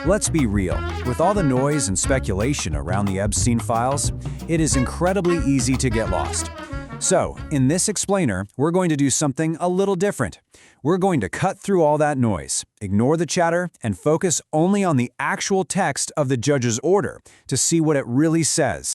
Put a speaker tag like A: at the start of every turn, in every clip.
A: Let's be real, with all the noise and speculation around the Epstein files, it is incredibly easy to get lost. So, in this explainer, we're going to do something a little different. We're going to cut through all that noise, ignore the chatter, and focus only on the actual text of the judge's order to see what it really says.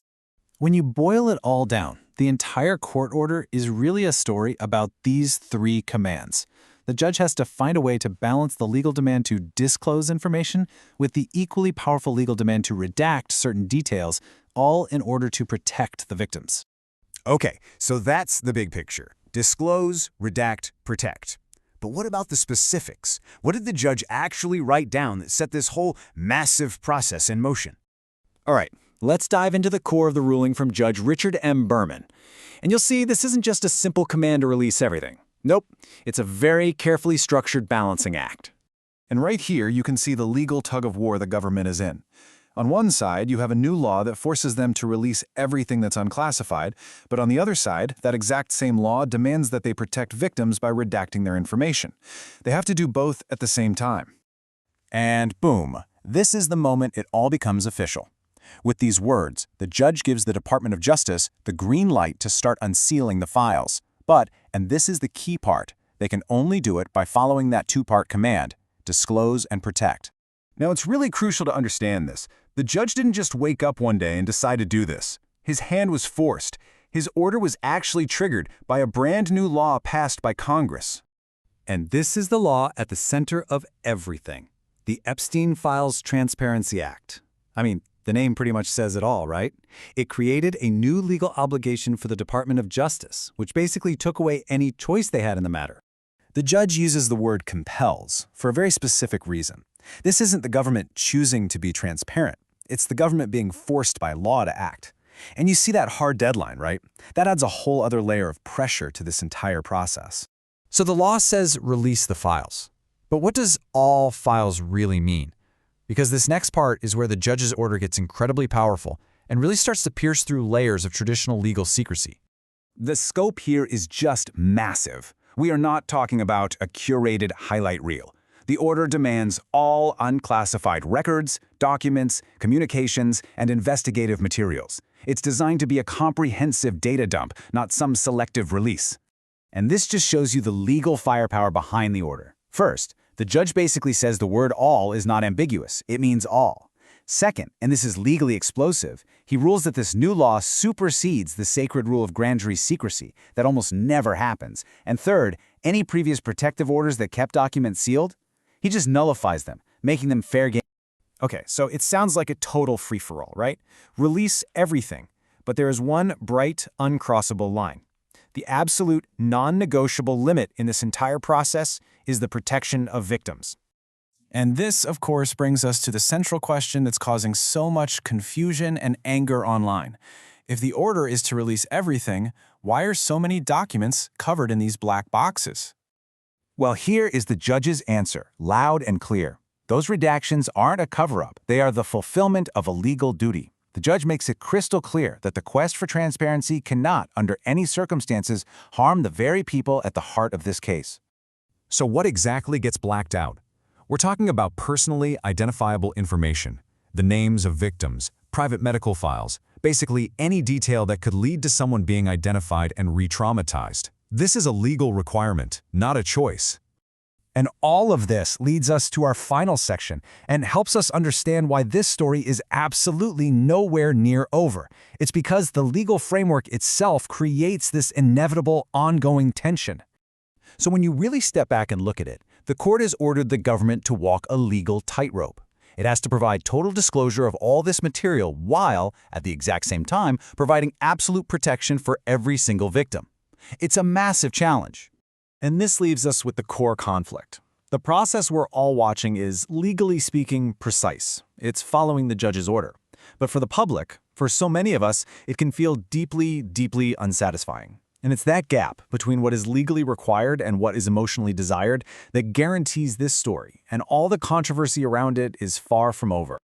B: When you boil it all down, the entire court order is really a story about these three commands. The judge has to find a way to balance the legal demand to disclose information with the equally powerful legal demand to redact certain details, all in order to protect the victims.
A: Okay, so that's the big picture. Disclose, redact, protect. But what about the specifics? What did the judge actually write down that set this whole massive process in motion? All right, let's dive into the core of the ruling from Judge Richard M. Berman. And you'll see this isn't just a simple command to release everything. Nope, it's a very carefully structured balancing act.
B: And right here, you can see the legal tug-of-war the government is in. On one side, you have a new law that forces them to release everything that's unclassified, but on the other side, that exact same law demands that they protect victims by redacting their information. They have to do both at the same time.
A: And boom, this is the moment it all becomes official. With these words, the judge gives the Department of Justice the green light to start unsealing the files. But, and this is the key part, they can only do it by following that two-part command, disclose and protect. Now, it's really crucial to understand this. The judge didn't just wake up one day and decide to do this. His hand was forced. His order was actually triggered by a brand new law passed by Congress. And this is the law at the center of everything, the Epstein Files Transparency Act. I mean, the name pretty much says it all, right? It created a new legal obligation for the Department of Justice, which basically took away any choice they had in the matter. The judge uses the word compels for a very specific reason. This isn't the government choosing to be transparent. It's the government being forced by law to act. And you see that hard deadline, right? That adds a whole other layer of pressure to this entire process. So the law says release the files. But what does all files really mean? Because this next part is where the judge's order gets incredibly powerful and really starts to pierce through layers of traditional legal secrecy. The scope here is just massive. We are not talking about a curated highlight reel. The order demands all unclassified records, documents, communications, and investigative materials. It's designed to be a comprehensive data dump, not some selective release. And this just shows you the legal firepower behind the order. First, the judge basically says the word all is not ambiguous. It means all. Second, and this is legally explosive, he rules that this new law supersedes the sacred rule of grand jury secrecy that almost never happens. And third, any previous protective orders that kept documents sealed, he just nullifies them, making them fair game. Okay, so it sounds like a total free-for-all, right? Release everything. But there is one bright, uncrossable line. The absolute, non-negotiable limit in this entire process is the protection of victims. And this, of course, brings us to the central question that's causing so much confusion and anger online. If the order is to release everything, why are so many documents covered in these black boxes? Well, here is the judge's answer, loud and clear. Those redactions aren't a cover-up. They are the fulfillment of a legal duty. The judge makes it crystal clear that the quest for transparency cannot, under any circumstances, harm the very people at the heart of this case. So what exactly gets blacked out? We're talking about personally identifiable information, the names of victims, private medical files, basically any detail that could lead to someone being identified and re-traumatized. This is a legal requirement, not a choice. And all of this leads us to our final section and helps us understand why this story is absolutely nowhere near over. It's because the legal framework itself creates this inevitable ongoing tension. So when you really step back and look at it, the court has ordered the government to walk a legal tightrope. It has to provide total disclosure of all this material while, at the exact same time, providing absolute protection for every single victim. It's a massive challenge. And this leaves us with the core conflict. The process we're all watching is, legally speaking, precise. It's following the judge's order. But for the public, for so many of us, it can feel deeply, deeply unsatisfying. And it's that gap between what is legally required and what is emotionally desired that guarantees this story, and all the controversy around it is far from over.